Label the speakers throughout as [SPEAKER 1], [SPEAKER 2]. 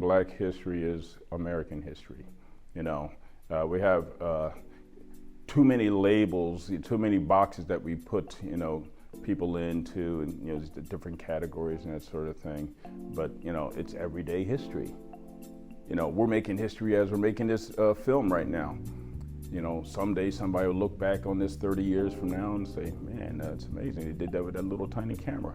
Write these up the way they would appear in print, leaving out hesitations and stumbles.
[SPEAKER 1] Black history is American history. You know, we have too many labels, too many boxes that we put, you know, people into, and you know, the different categories and that sort of thing. But you know, it's everyday history. You know, we're making history as we're making this film right now. You know, someday somebody will look back on this 30 years from now and say, man, that's amazing. They did that with that little tiny camera.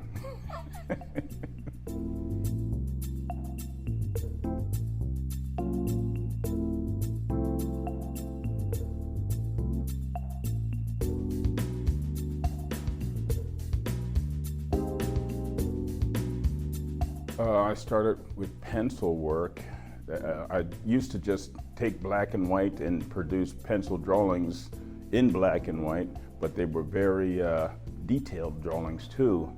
[SPEAKER 1] I started with pencil work. I used to just take black and white and produce pencil drawings in black and white, but they were very detailed drawings too.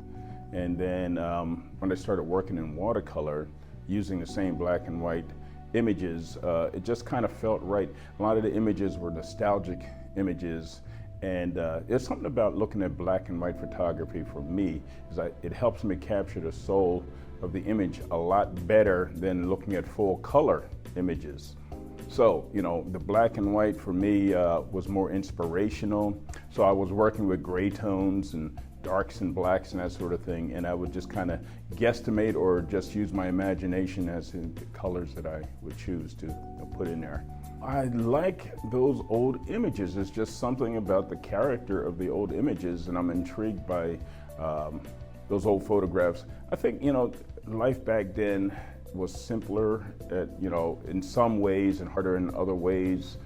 [SPEAKER 1] And then when I started working in watercolor, using the same black and white images, it just kind of felt right. A lot of the images were nostalgic images, and there's something about looking at black and white photography for me, is it helps me capture the soul of the image a lot better than looking at full color images. So, you know, the black and white for me was more inspirational. So I was working with gray tones and darks and blacks and that sort of thing, and I would just kind of guesstimate or just use my imagination as to the colors that I would choose to put in there. I like those old images. There's just something about the character of the old images, and I'm intrigued by those old photographs. I think, you know, life back then was simpler, you know, in some ways and harder in other ways.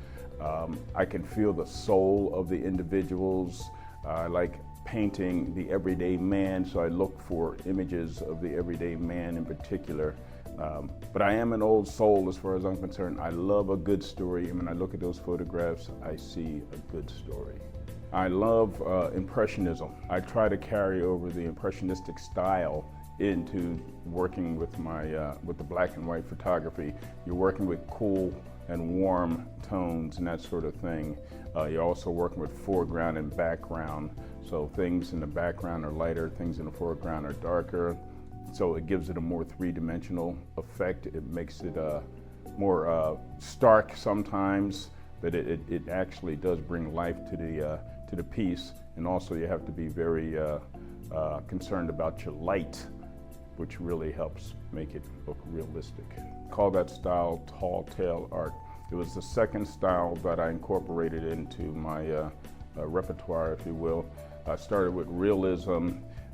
[SPEAKER 1] I can feel the soul of the individuals. I like painting the everyday man, so I look for images of the everyday man in particular. But I am an old soul as far as I'm concerned. I love a good story, and when I look at those photographs, I see a good story. I love impressionism. I try to carry over the impressionistic style into working with with the black and white photography. You're working with cool and warm tones and that sort of thing. You're also working with foreground and background. So things in the background are lighter, things in the foreground are darker. So it gives it a more three-dimensional effect. It makes it more stark sometimes, but it actually does bring life to the piece. And also you have to be very concerned about your light, which really helps make it look realistic. I call that style tall tale art. It was the second style that I incorporated into my repertoire, if you will. I started with realism.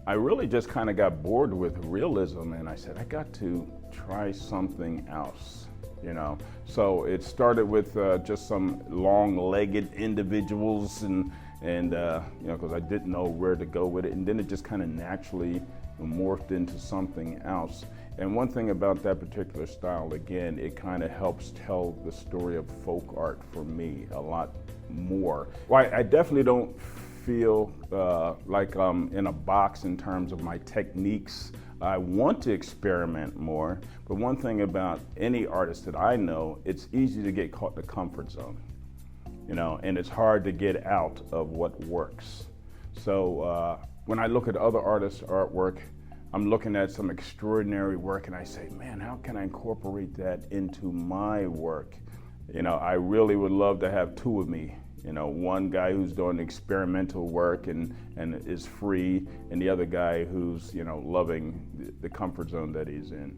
[SPEAKER 1] I really just kind of got bored with realism, and I said, I got to try something else, you know. So it started with just some long-legged individuals, and you know, because I didn't know where to go with it, and then it just kind of naturally morphed into something else. And one thing about that particular style, again, it kind of helps tell the story of folk art for me a lot more. Well, I definitely don't feel like I'm in a box in terms of my techniques. I want to experiment more, but one thing about any artist that I know, it's easy to get caught in the comfort zone, you know, and it's hard to get out of what works. So when I look at other artists' artwork, I'm looking at some extraordinary work and I say, man, how can I incorporate that into my work? You know, I really would love to have two of me. You know, one guy who's doing experimental work and is free, and the other guy who's, you know, loving the comfort zone that he's in.